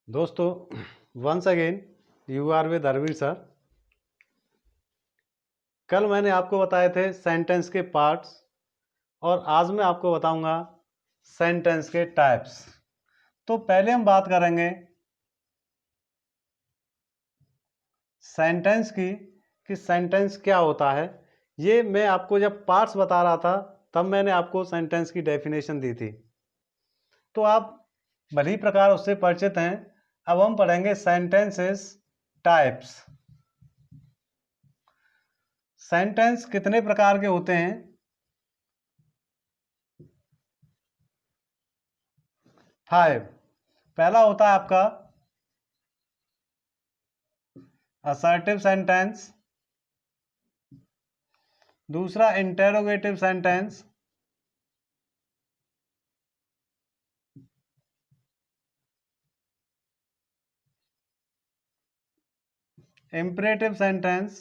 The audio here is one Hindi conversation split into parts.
दोस्तों, once again you are with Arvind sir. कल मैंने आपको बताए थे सेंटेंस के पार्ट्स और आज मैं आपको बताऊंगा सेंटेंस के टाइप्स। तो पहले हम बात करेंगे सेंटेंस की कि सेंटेंस क्या होता है। ये मैं आपको जब पार्ट्स बता रहा था तब मैंने आपको सेंटेंस की डेफिनेशन दी थी, तो आप भली प्रकार उससे परिचित हैं। अब हम पढ़ेंगे सेंटेंसेस टाइप्स। सेंटेंस कितने प्रकार के होते हैं? 5। पहला होता है आपका असर्टिव सेंटेंस, दूसरा interrogative sentence, imperative sentence,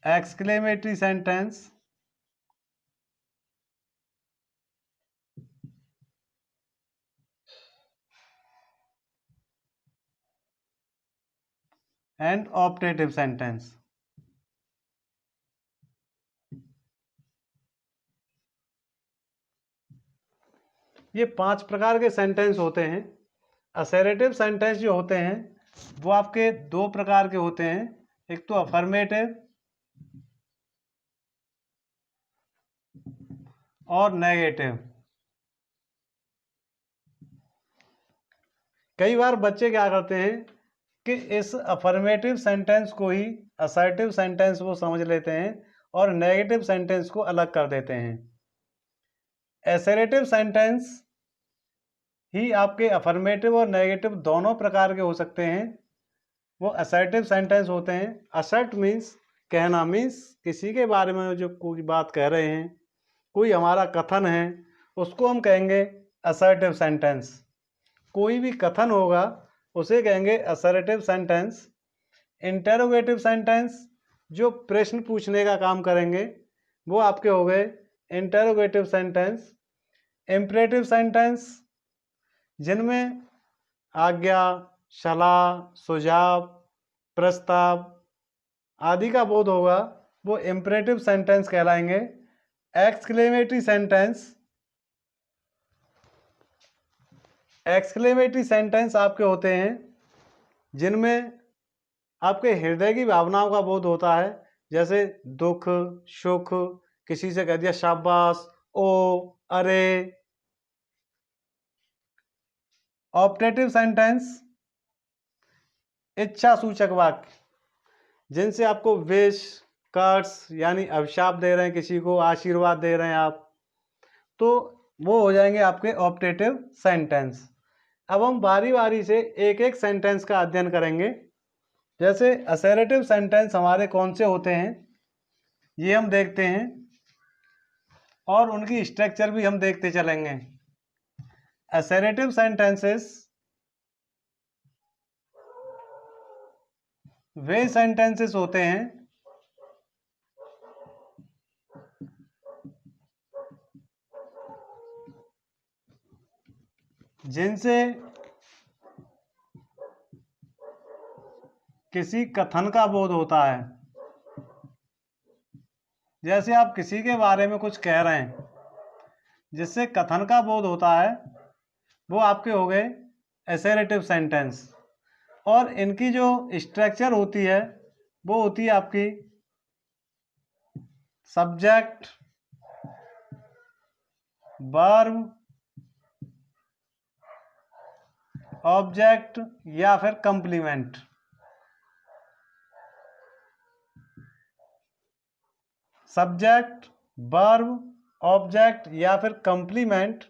exclamatory sentence, and optative sentence. ये 5 प्रकार के सेंटेंस होते हैं। असर्टिव सेंटेंस जो होते हैं वो आपके 2 प्रकार के होते हैं, एक तो अफर्मेटिव और नेगेटिव। कई बार बच्चे क्या करते हैं कि इस अफर्मेटिव सेंटेंस को ही असर्टिव सेंटेंस वो समझ लेते हैं और नेगेटिव सेंटेंस को अलग कर देते हैं। असर्टिव सेंटेंस ही आपके अफर्मेटिव और नेगेटिव दोनों प्रकार के हो सकते हैं। वो असर्टिव सेंटेंस होते हैं। असर्ट मीन्स कहना, मीन्स किसी के बारे में जो कोई बात कह रहे हैं, कोई हमारा कथन है, उसको हम कहेंगे असर्टिव सेंटेंस। कोई भी कथन होगा उसे कहेंगे असर्टिव सेंटेंस। इंटेरोगेटिव सेंटेंस जो प्रश्न पूछने का काम करेंगे वो आपके हो गए इंटेरोगेटिव सेंटेंस। इंपरेटिव सेंटेंस जिनमें आज्ञा, सलाह, सुझाव, प्रस्ताव आदि का बोध होगा वो इंपरेटिव सेंटेंस कहलाएंगे। एक्सक्लेमेटरी सेंटेंस, एक्सक्लेमेटरी सेंटेंस आपके होते हैं जिनमें आपके हृदय की भावनाओं का बोध होता है, जैसे दुख, सुख, किसी से कह दिया शाबाश, ओ, अरे। ऑप्टेटिव सेंटेंस इच्छा सूचक वाक्य जिनसे आपको विश, कर्स यानी अभिशाप दे रहे हैं, किसी को आशीर्वाद दे रहे हैं आप, तो वो हो जाएंगे आपके ऑप्टेटिव सेंटेंस। अब हम बारी बारी से एक एक सेंटेंस का अध्ययन करेंगे। जैसे असर्टिव सेंटेंस हमारे कौन से होते हैं ये हम देखते हैं और उनकी स्ट्रक्चर भी हम देखते चलेंगे। असर्टिव सेंटेंसेस वे सेंटेंसेस होते हैं जिनसे किसी कथन का बोध होता है। जैसे आप किसी के बारे में कुछ कह रहे हैं जिससे कथन का बोध होता है, वो आपके हो गए असर्टिव सेंटेंस। और इनकी जो स्ट्रक्चर होती है वो होती है आपकी सब्जेक्ट, वर्ब, ऑब्जेक्ट या फिर कंप्लीमेंट। सब्जेक्ट, वर्ब, ऑब्जेक्ट या फिर कंप्लीमेंट।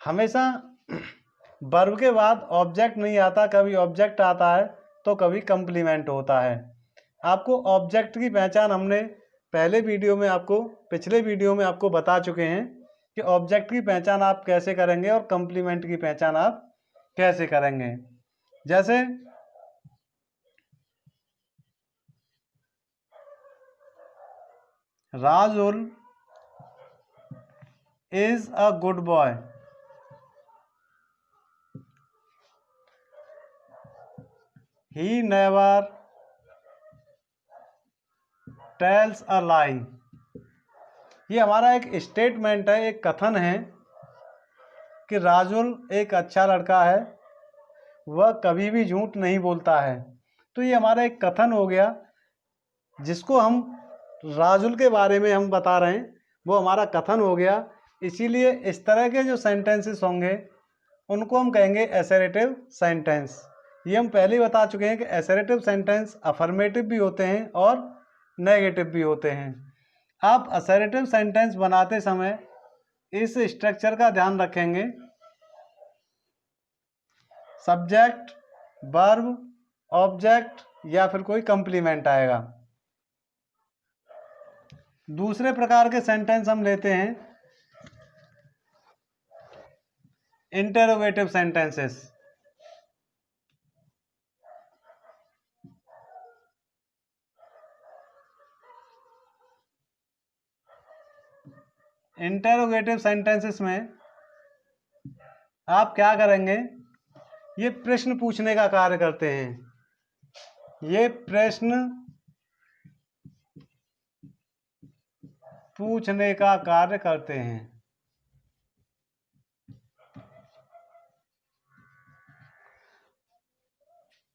हमेशा वर्ब के बाद ऑब्जेक्ट नहीं आता, कभी ऑब्जेक्ट आता है तो कभी कंप्लीमेंट होता है। आपको ऑब्जेक्ट की पहचान हमने पिछले वीडियो में आपको बता चुके हैं कि ऑब्जेक्ट की पहचान आप कैसे करेंगे और कंप्लीमेंट की पहचान आप कैसे करेंगे। जैसे Rajul is a good boy. He never tells a lie. ये हमारा एक स्टेटमेंट है, एक कथन है कि राजुल एक अच्छा लड़का है, वह कभी भी झूठ नहीं बोलता है। तो ये हमारा एक कथन हो गया जिसको हम राजुल के बारे में हम बता रहे हैं, वो हमारा कथन हो गया। इसीलिए इस तरह के जो सेंटेंसेस होंगे उनको हम कहेंगे असर्टिव सेंटेंस। ये हम पहले ही बता चुके हैं कि असर्टिव सेंटेंस अफर्मेटिव भी होते हैं और नेगेटिव भी होते हैं। आप असर्टिव सेंटेंस बनाते समय इस स्ट्रक्चर का ध्यान रखेंगे। सब्जेक्ट, वर्ब, ऑब्जेक्ट या फिर कोई कंप्लीमेंट आएगा। दूसरे प्रकार के सेंटेंस हम लेते हैं इंटरोगेटिव सेंटेंसेस। इंटरोगेटिव सेंटेंसेस में आप क्या करेंगे, ये प्रश्न पूछने का कार्य करते हैं। ये प्रश्न पूछने का कार्य करते हैं।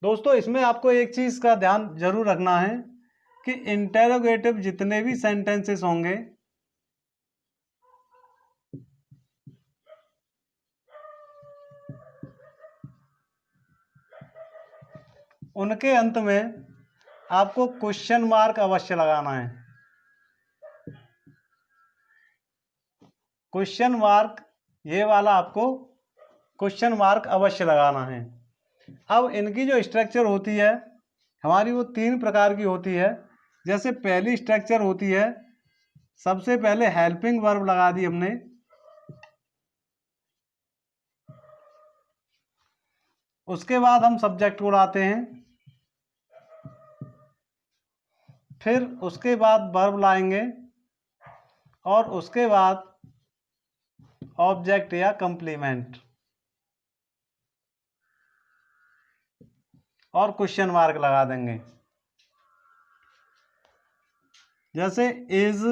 दोस्तों, इसमें आपको एक चीज का ध्यान जरूर रखना है कि इंटरोगेटिव जितने भी सेंटेंसेस होंगे उनके अंत में आपको क्वेश्चन मार्क अवश्य लगाना है। क्वेश्चन मार्क, ये वाला आपको क्वेश्चन मार्क अवश्य लगाना है। अब इनकी जो स्ट्रक्चर होती है हमारी, वो 3 प्रकार की होती है। जैसे पहली स्ट्रक्चर होती है, सबसे पहले हेल्पिंग वर्ब लगा दी हमने, उसके बाद हम सब्जेक्ट को लाते हैं, फिर उसके बाद वर्ब लाएंगे और उसके बाद ऑब्जेक्ट या कंप्लीमेंट और क्वेश्चन मार्क लगा देंगे। जैसे is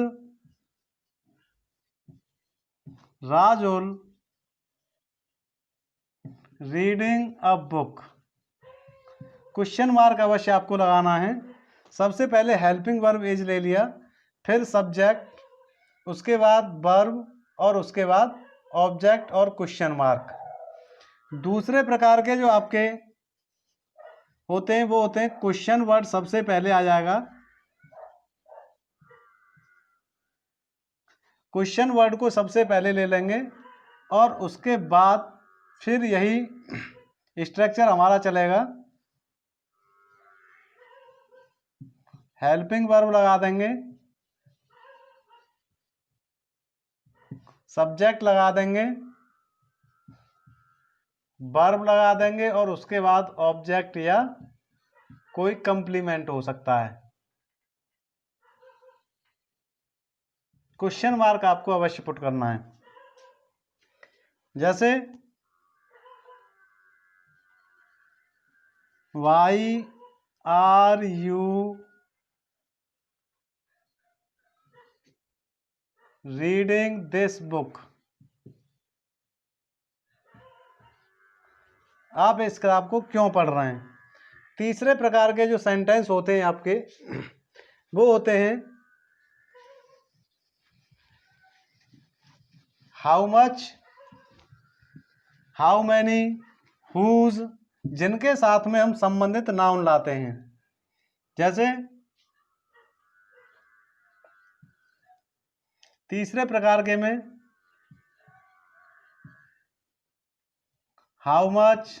Rajul reading a book, question mark अवश्य आपको लगाना है। सबसे पहले हेल्पिंग वर्ब इज ले लिया, फिर सब्जेक्ट, उसके बाद वर्ब और उसके बाद ऑब्जेक्ट और क्वेश्चन मार्क। दूसरे प्रकार के जो आपके होते हैं वो होते हैं क्वेश्चन वर्ड सबसे पहले आ जाएगा। क्वेश्चन वर्ड को सबसे पहले ले लेंगे और उसके बाद फिर यही स्ट्रक्चर हमारा चलेगा। हेल्पिंग वर्ब लगा देंगे, सब्जेक्ट लगा देंगे, वर्ब लगा देंगे और उसके बाद ऑब्जेक्ट या कोई कंप्लीमेंट हो सकता है। क्वेश्चन मार्क आपको अवश्य पुट करना है। जैसे why are you reading this book, आप इस किताब को क्यों पढ़ रहे हैं। तीसरे प्रकार के जो सेंटेंस होते हैं आपके वो होते हैं how much, how many, whose, जिनके साथ में हम संबंधित नाउन लाते हैं। जैसे तीसरे प्रकार के में how much,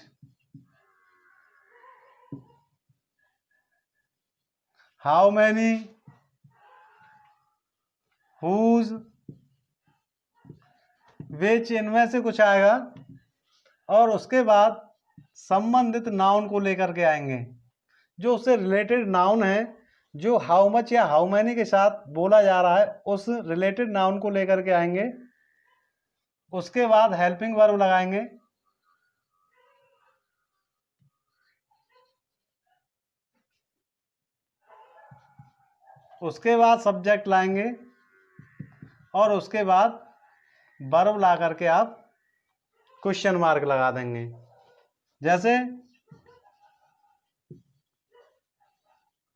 how many, whose, which, इनमें से कुछ आएगा और उसके बाद संबंधित नाउन को लेकर के आएंगे। जो उससे रिलेटेड नाउन है, जो हाउ मच या हाउ मैनी के साथ बोला जा रहा है, उस रिलेटेड नाउन को लेकर के आएंगे। उसके बाद हेल्पिंग वर्ब लगाएंगे, उसके बाद सब्जेक्ट लाएंगे और उसके बाद वर्ब ला करके आप क्वेश्चन मार्क लगा देंगे। जैसे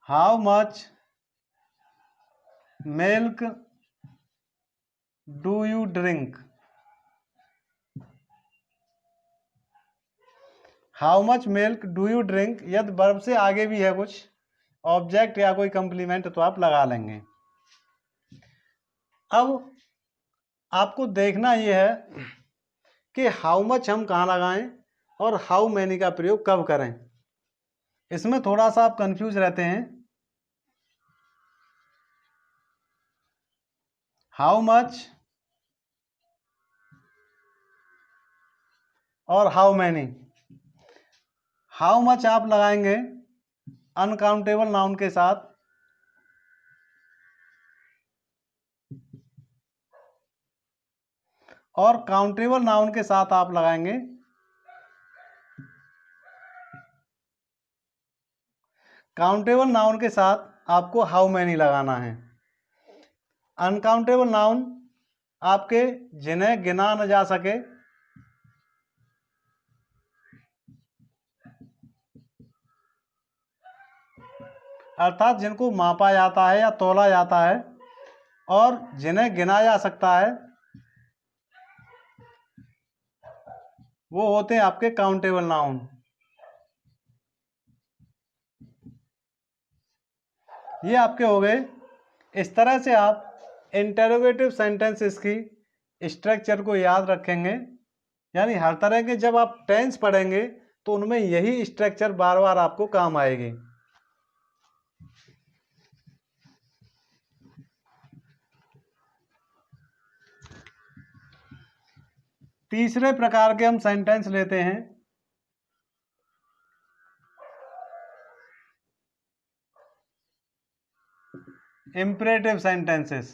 how much milk do you drink. How much milk do you drink, यदि वर्ब से आगे भी है कुछ ऑब्जेक्ट या कोई कंप्लीमेंट तो आप लगा लेंगे। अब आपको देखना यह है कि हाउ मच हम कहाँ लगाएं और हाउ मैनी का प्रयोग कब करें। इसमें थोड़ा सा आप कंफ्यूज रहते हैं। हाउ मच और हाउ मैनी, हाउ मच आप लगाएंगे अनकाउंटेबल नाउन के साथ, और काउंटेबल नाउन के साथ आप लगाएंगे काउंटेबल नाउन के साथ आपको हाउ मैनी लगाना है। अनकाउंटेबल नाउन आपके जिन्हें गिना न जा सके, अर्थात जिनको मापा जाता है या तोला जाता है, और जिन्हें गिना जा सकता है वो होते हैं आपके काउंटेबल नाउन। ये आपके हो गए। इस तरह से आप इंटरोगेटिव सेंटेंसेस की स्ट्रक्चर को याद रखेंगे, यानी हर तरह के जब आप टेंस पढ़ेंगे तो उनमें यही स्ट्रक्चर बार बार आपको काम आएगी। तीसरे प्रकार के हम सेंटेंस लेते हैं इंपरेटिव सेंटेंसेस।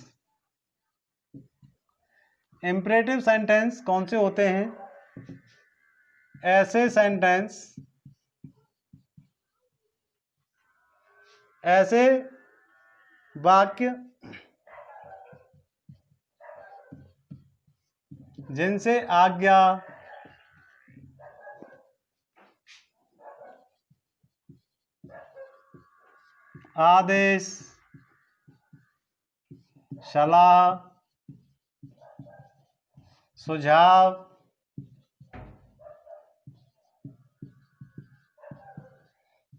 इंपरेटिव सेंटेंस कौन से होते हैं? ऐसे सेंटेंस, ऐसे वाक्य जिनसे आज्ञा, आदेश, सलाह, सुझाव,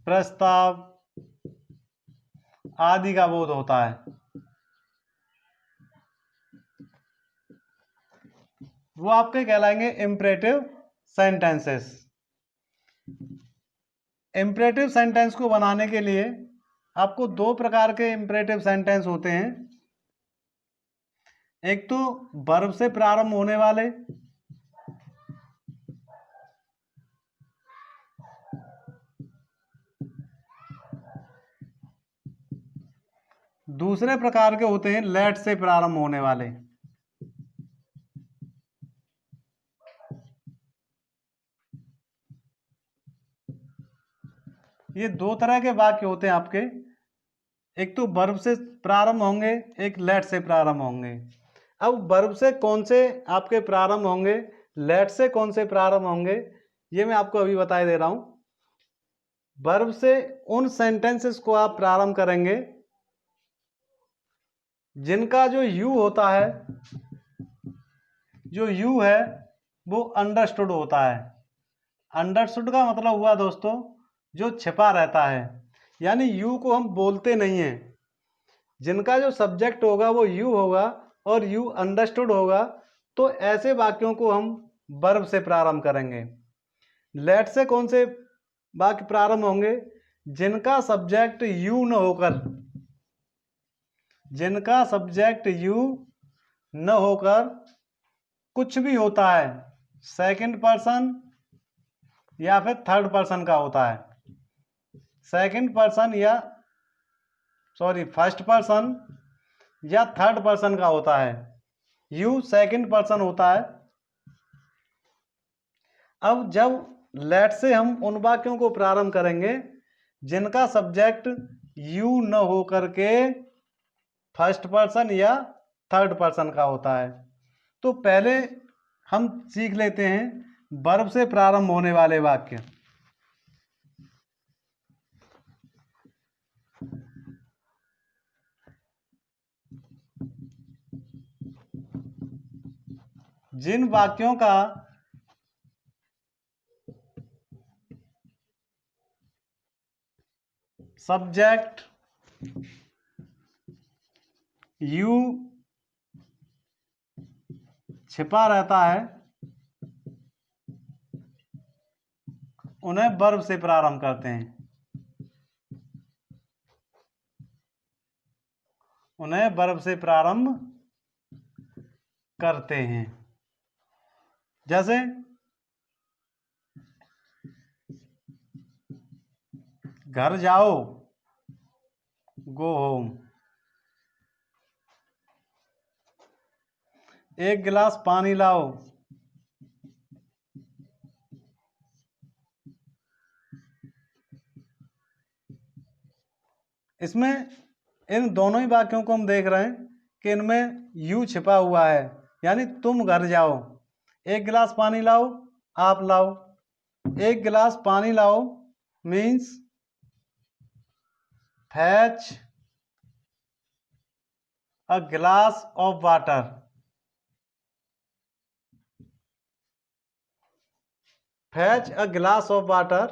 प्रस्ताव आदि का बोध होता है, वो आपके कहलाएंगे इंपरेटिव सेंटेंसेस। इंपरेटिव सेंटेंस को बनाने के लिए आपको दो प्रकार के इंपरेटिव सेंटेंस होते हैं। एक तो वर्ब से प्रारंभ होने वाले, दूसरे प्रकार के होते हैं लेट से प्रारंभ होने वाले। ये दो तरह के वाक्य होते हैं आपके, एक तो वर्ब से प्रारंभ होंगे, एक लेट से प्रारंभ होंगे। अब वर्ब से कौन से आपके प्रारंभ होंगे, लेट से कौन से प्रारंभ होंगे, ये मैं आपको अभी बता दे रहा हूं। वर्ब से उन सेंटेंसेस को आप प्रारंभ करेंगे जिनका जो यू होता है, जो यू है वो अंडरस्टूड होता है। अंडरस्टूड का मतलब हुआ दोस्तों जो छिपा रहता है, यानी यू को हम बोलते नहीं हैं। जिनका जो सब्जेक्ट होगा वो यू होगा और यू अंडरस्टूड होगा, तो ऐसे वाक्यों को हम वर्ब से प्रारंभ करेंगे। लेट से कौन से वाक्य प्रारंभ होंगे? जिनका सब्जेक्ट यू न होकर, जिनका सब्जेक्ट यू न होकर कुछ भी होता है, सेकंड पर्सन या फिर थर्ड पर्सन का होता है। सेकंड पर्सन या फर्स्ट पर्सन या थर्ड पर्सन का होता है। यू सेकंड पर्सन होता है अब जब लेट से हम उन वाक्यों को प्रारंभ करेंगे जिनका सब्जेक्ट यू न हो करके फर्स्ट पर्सन या थर्ड पर्सन का होता है, तो पहले हम सीख लेते हैं वर्ब से प्रारंभ होने वाले वाक्य। जिन वाक्यों का सब्जेक्ट यू छिपा रहता है उन्हें वर्ब से प्रारंभ करते हैं, उन्हें वर्ब से प्रारंभ करते हैं। जैसे घर जाओ, गो होम। एक गिलास पानी लाओ, इसमें इन दोनों ही वाक्यों को हम देख रहे हैं कि इनमें यू छिपा हुआ है, यानी तुम घर जाओ। एक गिलास पानी लाओ, आप लाओ। एक गिलास पानी लाओ means fetch a glass of water। fetch a glass of water,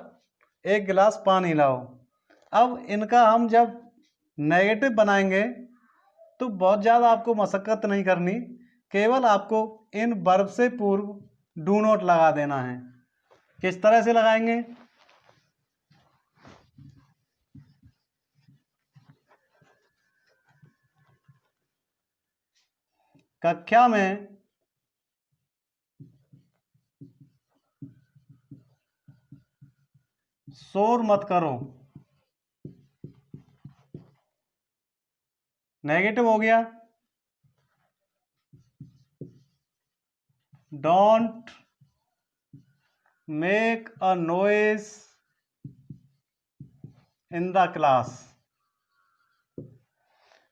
एक गिलास पानी लाओ। अब इनका हम जब नेगेटिव बनाएंगे तो बहुत ज़्यादा आपको मशक्कत नहीं करनी, केवल आपको इन वर्ब से पूर्व डू नॉट लगा देना है। किस तरह से लगाएंगे? कक्षा में शोर मत करो, नेगेटिव हो गया। Don't make a noise in the class.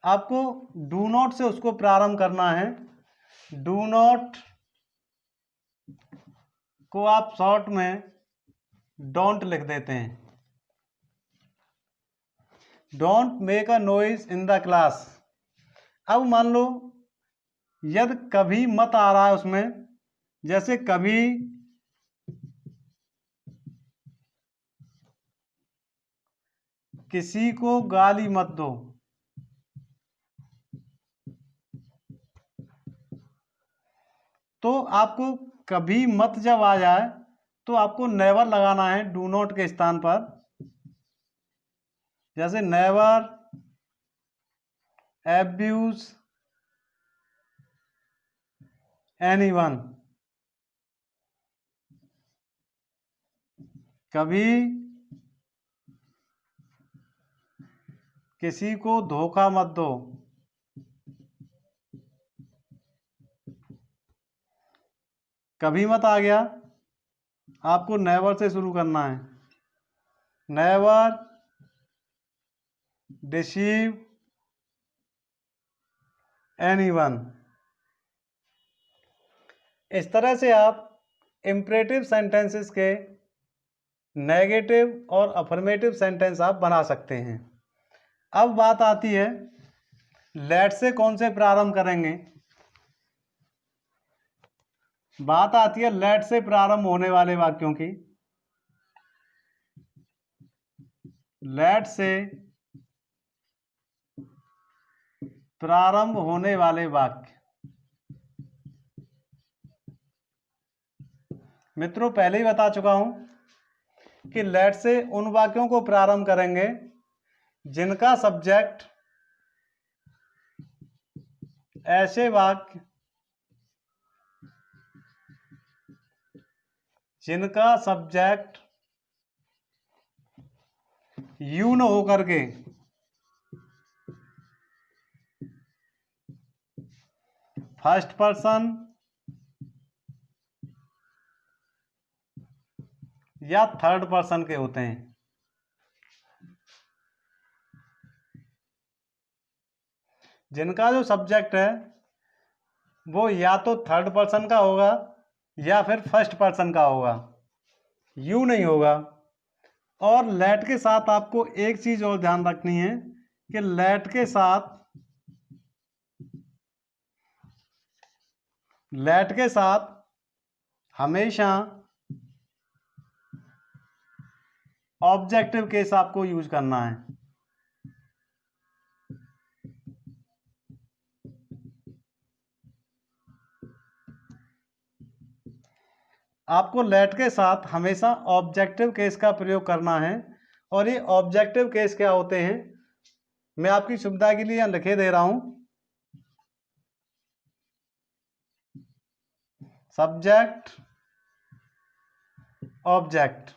आपको डू नॉट से उसको प्रारंभ करना है। डू नॉट को आप शॉर्ट में डोंट लिख देते हैं। Don't make a noise in the class. अब मान लो यदि कभी मत आ रहा है उसमें, जैसे कभी किसी को गाली मत दो, तो आपको कभी मत जब आ जाए तो आपको नेवर लगाना है डू नॉट के स्थान पर। जैसे नेवर एब्यूज एनीवन। कभी किसी को धोखा मत दो। कभी मत आ गया, आपको नेवर से शुरू करना है। Never deceive anyone. इस तरह से आप इम्परेटिव सेंटेंसेस के नेगेटिव और अफर्मेटिव सेंटेंस आप बना सकते हैं। अब बात आती है लेट से कौन से प्रारंभ करेंगे। बात आती है लेट से प्रारंभ होने वाले वाक्यों की। लेट से प्रारंभ होने वाले वाक्य, मित्रों पहले ही बता चुका हूं कि लेट से उन वाक्यों को प्रारंभ करेंगे जिनका सब्जेक्ट ऐसे वाक्य जिनका सब्जेक्ट यू न होकर के फर्स्ट पर्सन या थर्ड पर्सन के होते हैं। जिनका जो सब्जेक्ट है वो या तो थर्ड पर्सन का होगा या फिर फर्स्ट पर्सन का होगा, यू नहीं होगा। और लेट के साथ आपको एक चीज और ध्यान रखनी है कि लेट के साथ हमेशा ऑब्जेक्टिव केस आपको यूज करना है। आपको लेट के साथ हमेशा ऑब्जेक्टिव केस का प्रयोग करना है। और ये ऑब्जेक्टिव केस क्या होते हैं, मैं आपकी सुविधा के लिए लिखे दे रहा हूं। सब्जेक्ट ऑब्जेक्ट,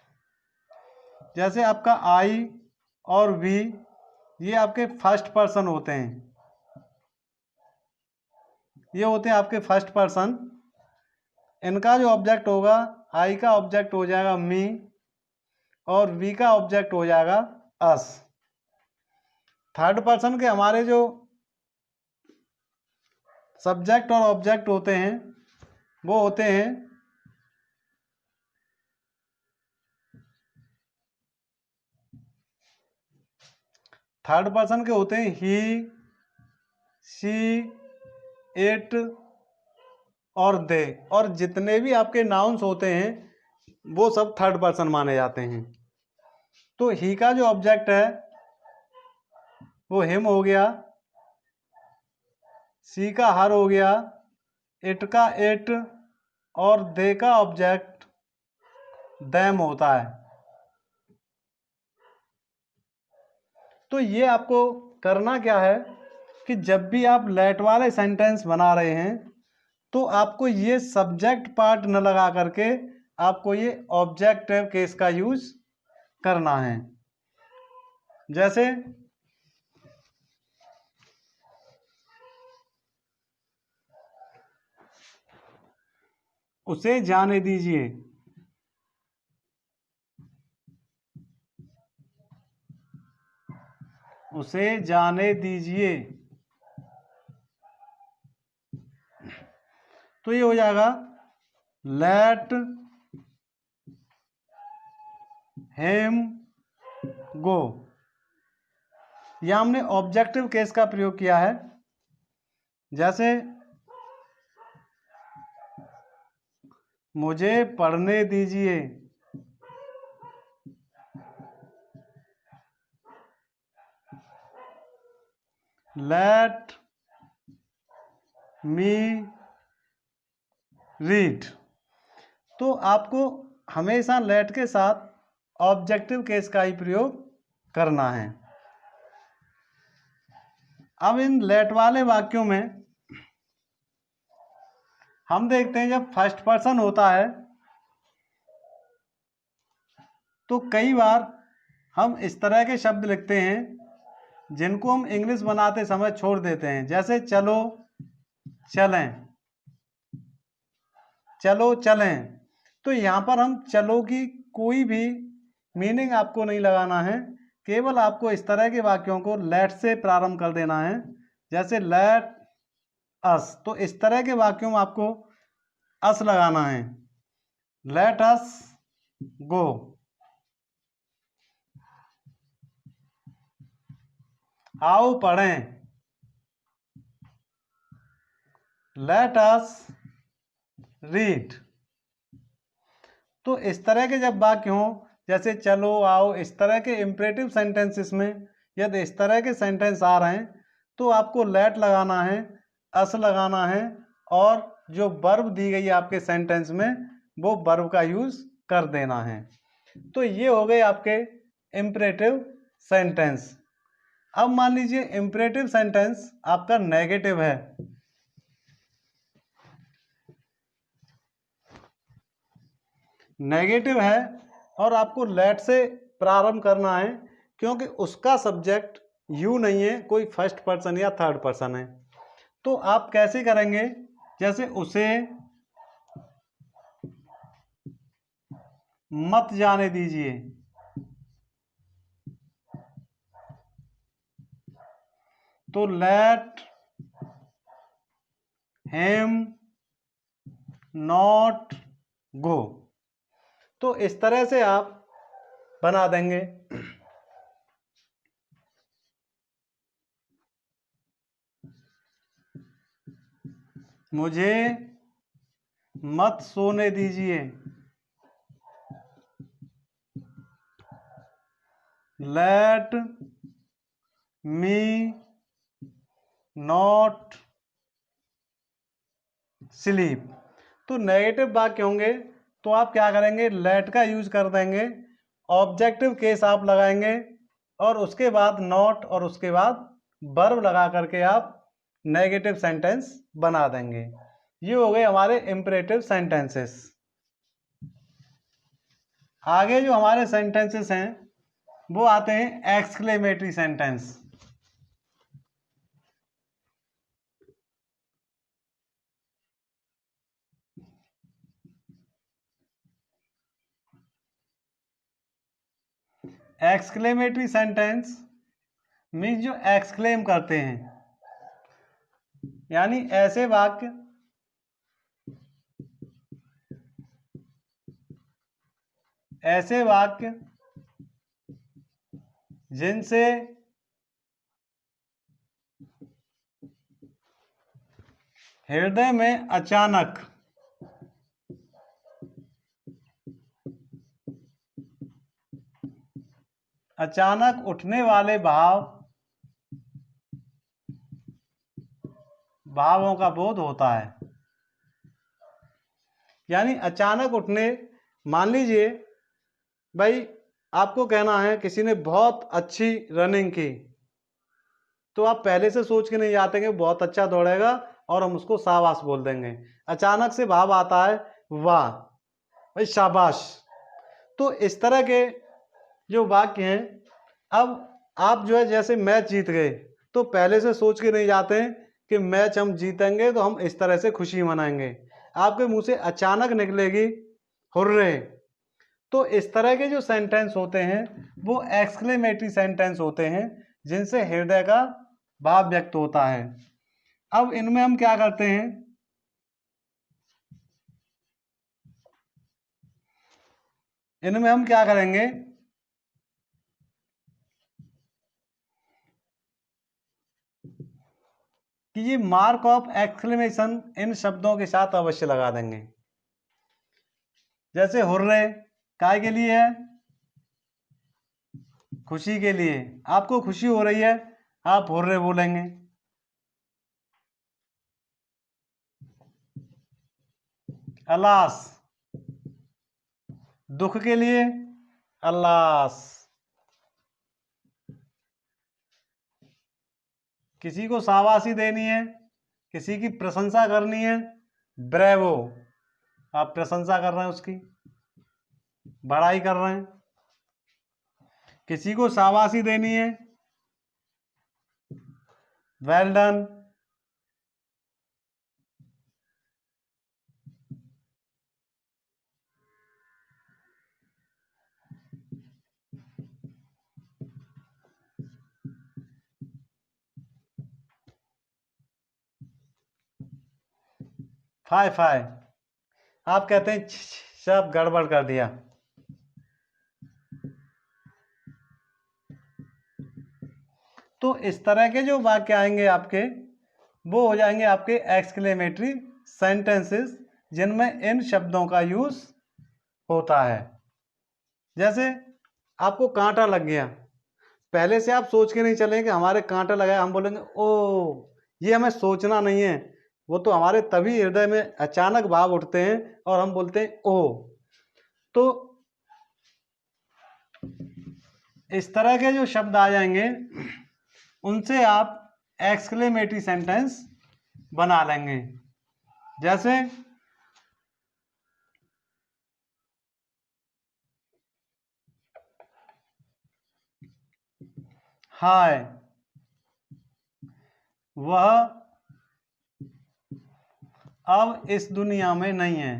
जैसे आपका आई और वी ये आपके फर्स्ट पर्सन होते हैं, ये होते हैं आपके फर्स्ट पर्सन। इनका जो ऑब्जेक्ट होगा, आई का ऑब्जेक्ट हो जाएगा मी और वी का ऑब्जेक्ट हो जाएगा अस। थर्ड पर्सन के हमारे जो सब्जेक्ट और ऑब्जेक्ट होते हैं वो होते हैं थर्ड पर्सन के होते हैं ही, शी, इट और दे। और जितने भी आपके नाउन्स होते हैं वो सब थर्ड पर्सन माने जाते हैं। तो ही का जो ऑब्जेक्ट है वो हिम हो गया, सी का हर हो गया, इट का इट और दे का ऑब्जेक्ट दैम होता है। तो ये आपको करना क्या है कि जब भी आप लेट वाले सेंटेंस बना रहे हैं तो आपको ये सब्जेक्ट पार्ट न लगा करके आपको ये ऑब्जेक्टिव केस का यूज करना है। जैसे उसे जाने दीजिए, उसे जाने दीजिए, तो ये हो जाएगा लेट हिम गो। यह हमने ऑब्जेक्टिव केस का प्रयोग किया है। जैसे मुझे पढ़ने दीजिए, लेट मी रीड। तो आपको हमेशा लेट के साथ ऑब्जेक्टिव केस का ही प्रयोग करना है। अब इन लेट वाले वाक्यों में हम देखते हैं जब फर्स्ट पर्सन होता है तो कई बार हम इस तरह के शब्द लिखते हैं जिनको हम इंग्लिश बनाते समय छोड़ देते हैं। जैसे चलो, चलें, चलो, चलें। तो यहाँ पर हम चलो की कोई भी मीनिंग आपको नहीं लगाना है, केवल आपको इस तरह के वाक्यों को लेट से प्रारंभ कर देना है। जैसे लेट अस, तो इस तरह के वाक्यों में आपको अस लगाना है। लेट अस गो, आओ पढ़ें। Let us read. तो इस तरह के जब वाक्य हों, जैसे चलो, आओ, इस तरह के इंपरेटिव सेंटेंसेस में यदि इस तरह के सेंटेंस आ रहे हैं तो आपको लेट लगाना है, अस लगाना है और जो वर्ब दी गई है आपके सेंटेंस में वो वर्ब का यूज कर देना है। तो ये हो गए आपके इंपरेटिव सेंटेंस। अब मान लीजिए इंपरेटिव सेंटेंस आपका नेगेटिव है, नेगेटिव है और आपको लेट से प्रारंभ करना है क्योंकि उसका सब्जेक्ट यू नहीं है, कोई फर्स्ट पर्सन या थर्ड पर्सन है। तो आप कैसे करेंगे, जैसे उसे मत जाने दीजिए। तो लेट हिम नॉट गो। तो इस तरह से आप बना देंगे। मुझे मत सोने दीजिए। Let me not sleep. तो नेगेटिव वाक्य होंगे तो आप क्या करेंगे, लेट का यूज कर देंगे, ऑब्जेक्टिव केस आप लगाएंगे और उसके बाद नॉट और उसके बाद वर्ब लगा करके आप नेगेटिव सेंटेंस बना देंगे। ये हो गए हमारे इंपरेटिव सेंटेंसेस। आगे जो हमारे सेंटेंसेस हैं वो आते हैं exclamatory sentence. Exclamatory sentence means जो एक्सक्लेम करते हैं, यानी ऐसे वाक्य जिनसे हृदय में अचानक उठने वाले भावों का बोध होता है। यानी अचानक उठने, मान लीजिए भाई आपको कहना है किसी ने बहुत अच्छी रनिंग की, तो आप पहले से सोच के नहीं जाते कि बहुत अच्छा दौड़ेगा और हम उसको शाबाश बोल देंगे। अचानक से भाव आता है वाह भाई शाबाश। तो इस तरह के जो वाक्य हैं, अब आप जो है जैसे मैच जीत गए तो पहले से सोच के नहीं जाते हैं कि मैच हम जीतेंगे तो हम इस तरह से खुशी मनाएंगे, आपके मुंह से अचानक निकलेगी हुर्रे। तो इस तरह के जो सेंटेंस होते हैं वो एक्सक्लेमेटरी सेंटेंस होते हैं जिनसे हृदय का भाव व्यक्त होता है। अब इनमें हम क्या करते हैं, इनमें हम क्या करेंगे कि ये मार्क ऑफ एक्सक्लेमेशन इन शब्दों के साथ अवश्य लगा देंगे। जैसे हुर्रे काय के लिए है, खुशी के लिए। आपको खुशी हो रही है आप हुर्रे बोलेंगे। अलास दुख के लिए अल्लास। किसी को शाबाशी देनी है, किसी की प्रशंसा करनी है, ब्रेवो। आप प्रशंसा कर रहे हैं, उसकी बड़ाई कर रहे हैं। किसी को शाबाशी देनी है, वेल डन। फाय फाय आप कहते हैं सब गड़बड़ कर दिया। तो इस तरह के जो वाक्य आएंगे आपके वो हो जाएंगे आपके एक्सक्लेमेटरी सेंटेंसेस जिनमें इन शब्दों का यूज होता है। जैसे आपको कांटा लग गया, पहले से आप सोच के नहीं चले कि हमारे कांटा लगा, हम बोलेंगे ओ, ये हमें सोचना नहीं है, वो तो हमारे तभी हृदय में अचानक भाव उठते हैं और हम बोलते हैं ओ। तो इस तरह के जो शब्द आ जाएंगे उनसे आप एक्सक्लेमेटरी सेंटेंस बना लेंगे। जैसे हाय वह अब इस दुनिया में नहीं है।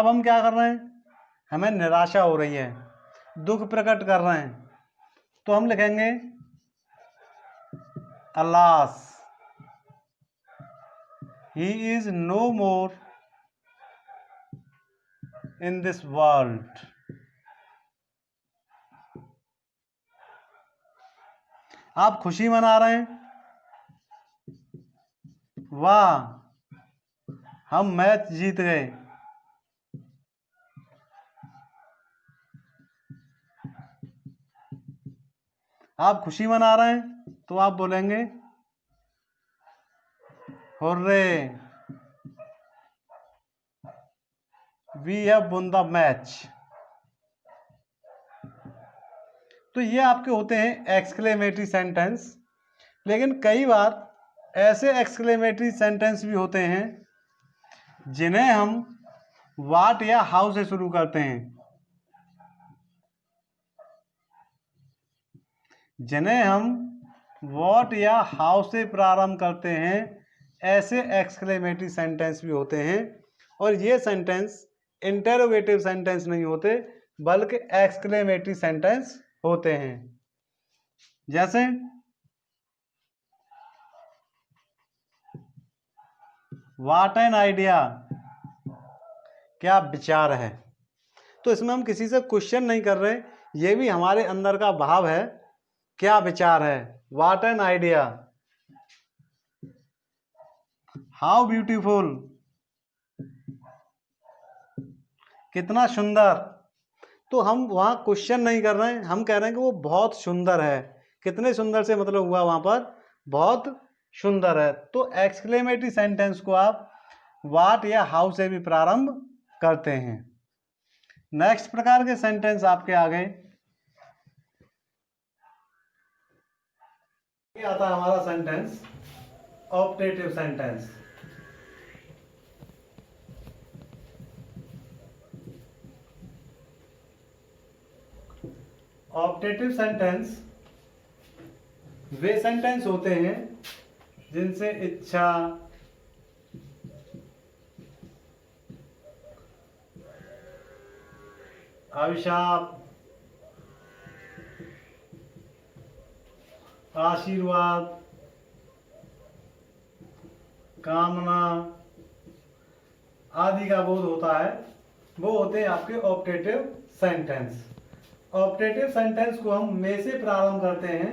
अब हम क्या कर रहे हैं, हमें निराशा हो रही है, दुख प्रकट कर रहे हैं, तो हम लिखेंगे alas he is no more in this world. आप खुशी मना रहे हैं, वाह हम मैच जीत गए। आप खुशी मना रहे हैं तो आप बोलेंगे hurray we have won the match. तो ये आपके होते हैं एक्सक्लेमेटरी सेंटेंस। लेकिन कई बार ऐसे एक्सक्लेमेटरी सेंटेंस भी होते हैं जिन्हें हम वाट या हाउ से शुरू करते हैं, जिन्हें हम व्हाट या हाउ से प्रारंभ करते हैं। ऐसे एक्सक्लेमेटरी सेंटेंस भी होते हैं, और ये सेंटेंस इंटरोगेटिव सेंटेंस नहीं होते बल्कि एक्सक्लेमेटरी सेंटेंस होते हैं। जैसे व्हाट एन आइडिया, क्या विचार है। तो इसमें हम किसी से क्वेश्चन नहीं कर रहे, ये भी हमारे अंदर का भाव है, क्या विचार है, what an idea. How beautiful, कितना सुंदर। तो हम वहां क्वेश्चन नहीं कर रहे हैं, हम कह रहे हैं कि वो बहुत सुंदर है। कितने सुंदर से मतलब हुआ वहां पर बहुत सुंदर है। तो एक्सक्लेमेटरी सेंटेंस को आप व्हाट या हाउ से भी प्रारंभ करते हैं। नेक्स्ट प्रकार के सेंटेंस आपके आ गए, ये आता है हमारा sentence optative sentence. Optative sentence वे सेंटेंस होते हैं जिनसे इच्छा, अभिशाप, आशीर्वाद, कामना आदि का बोध होता है, वो होते हैं आपके ऑप्टेटिव सेंटेंस। ऑप्टेटिव सेंटेंस को हम में से प्रारंभ करते हैं।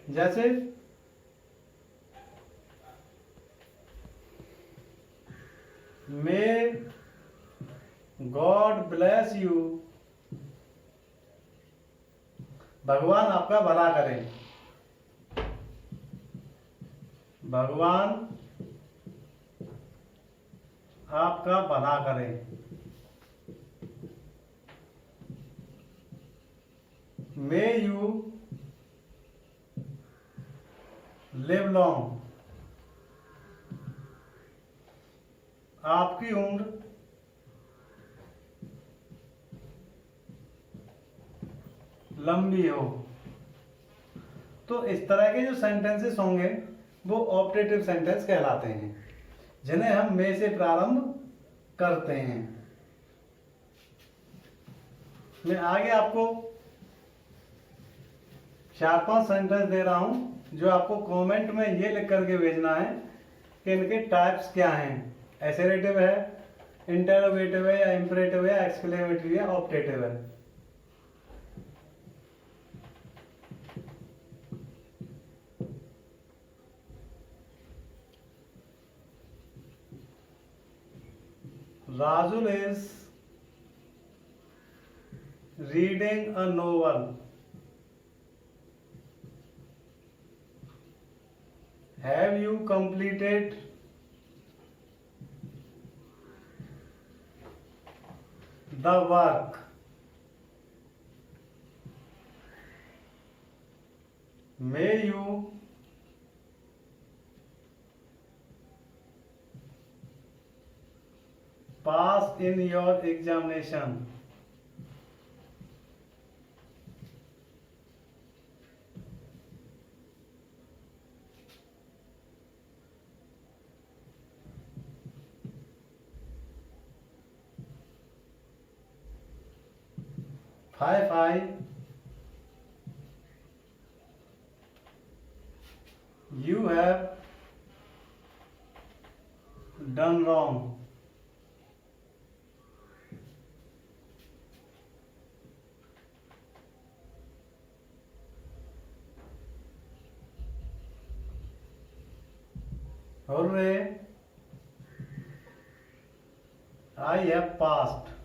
जैसे मे गॉड ब्लेस यू, भगवान आपका भला करे, भगवान आपका भला करे। मे यू लिव लॉन्ग, आपकी उम्र लंबी हो। तो इस तरह के जो सेंटेंसेस होंगे वो ऑप्टेटिव सेंटेंस कहलाते हैं, जिन्हें हम में से प्रारंभ करते हैं। मैं आगे आपको 4-5 सेंटेंस दे रहा हूं, जो आपको कमेंट में ये लिख करके भेजना है कि इनके टाइप्स क्या हैं। एसेरेटिव है, इंटरोगेटिव है, या इंपरेटिव है, एक्सक्लेमेटरी है, ऑप्टेटिव है। Rajul is reading a novel. Have you completed the work? May you pass in your examination. high five, you have done wrong. Hooray, I have passed.